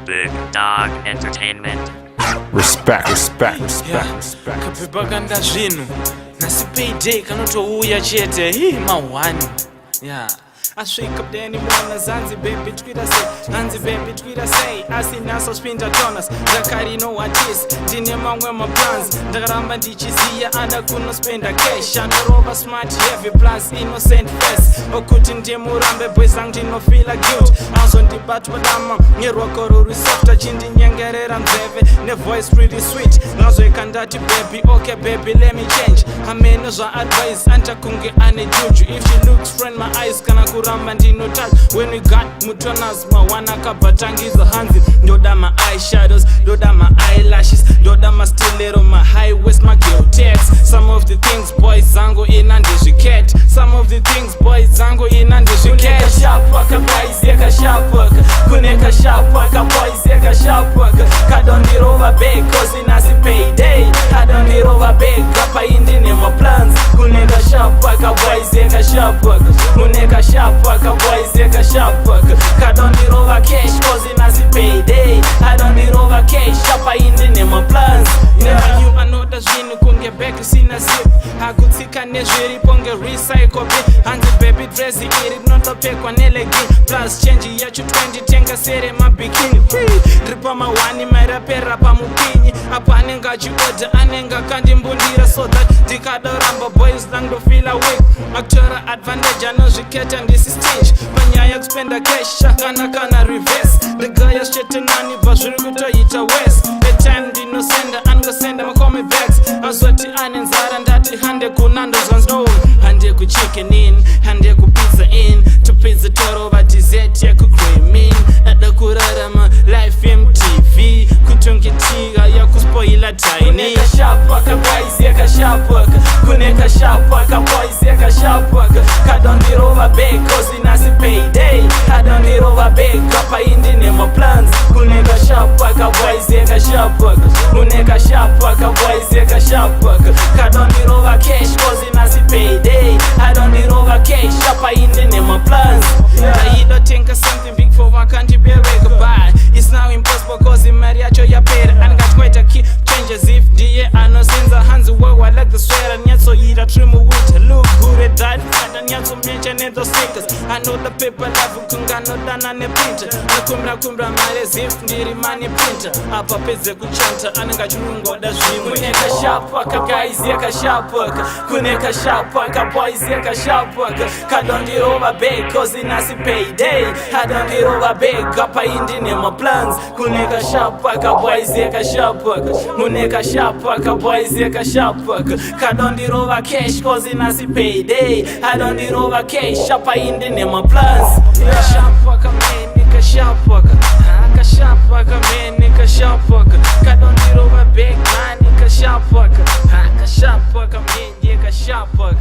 Big Dog Entertainment. Respect. Kapibaganda zvinu nasi payday kanotouya chete hii mawani asvika kudeni mwana zanzi baby twira say hanzi baby twira say asinaso spinda tonas ndakarino watis ndine mamwe maplans ndakaramba ndichiziya anda kunospenda cash anorova smart heavy plus innocent face okuti ndimurambe boys angu ndinofila guilt azondibatwa dama nerwako rurusofta chindinyengerera nzeve nevoice really sweet nazoika ndati baby okay baby let me change amene zva advice antakunge ane juju if she looks friend my eyes kana kuramba ndino touch when we got mutonas mawana kabatangiza hanzi ndoda my eyeshadows ndoda my eyelashes ndoda my stiletto my high waist my girl text some of the things boys zangu inandizviket some of the things boys zangu inandizviket sharp work boys yeka sharp work kuneka sharp work boys yeka sharp work kadondirova big cause inasi payday kadondirova big apa indine my plans kuneka sharp work boys yeka sharp work kuneka sharp work boys yeka sharp work kadondirova cash cause inasi payday kadondirova cash apa indine my plans never you anoda zvinu kunge back sina zip hakutsika nezviripo ngerecycle bin hanzi baby dress iri rinotopfekwa nelegi plus change yacho 20 tenga sere mabikini ripa mawani mairapera pamupinyi apa anenge achioda anenge akandimbundira so that ndikadoramba boys ndangofila weak akutora advantage anozviketa ndisi stinge panyaya kuspenda cash kana reverse ndigaya zvete nani bva zviri kutoita west etime ndinosenda angosenda makome vex azoti ane nzara ndati hande kunando zvanzno hande kuchicken in hande kupizza in topizza torova dessert yekukremin ada kurarama life mtv kutongetiga yakuspoila tiny sharp work boys yeka sharp work kuneka sharp work boys yeka sharp work kadondirova big cause inasi payday kadondirova big apa indine my plans kuneka sharp work boys yeka sharp work kuneka sharp work boys yeka sharp work kadondirova cash cause inasi payday kadondirova cash apa indine my plans I don't think of something big for vakandibereka by it's now impossible cause imari yacho yapera angatwaita key changes if ndiye anosenza hanzi wewa like the sweater nyatsoira trimu winter look good at that and nyatsomecha nezo stickers I know the paper love kunganodana neprinter akumbra mare zif ndiri mani printer apa pedze kuchanta anenge chirungoda zvimwe kuneka sharp work guys yeka sharp work kuneka sharp work boys yeka sharp work kadondirova big cause inasi payday kadondirova big apa indine my plans kuneka sharp work boys yeka sharp work kuneka sharp work boys yeka sharp work kadondirova cash cause inasi payday kadondirova cash apa indine my plans sharp work man nika sharp work aka sharp work man nika sharp work kadondirova big man nika sharp work aka sharp work man nika sharp work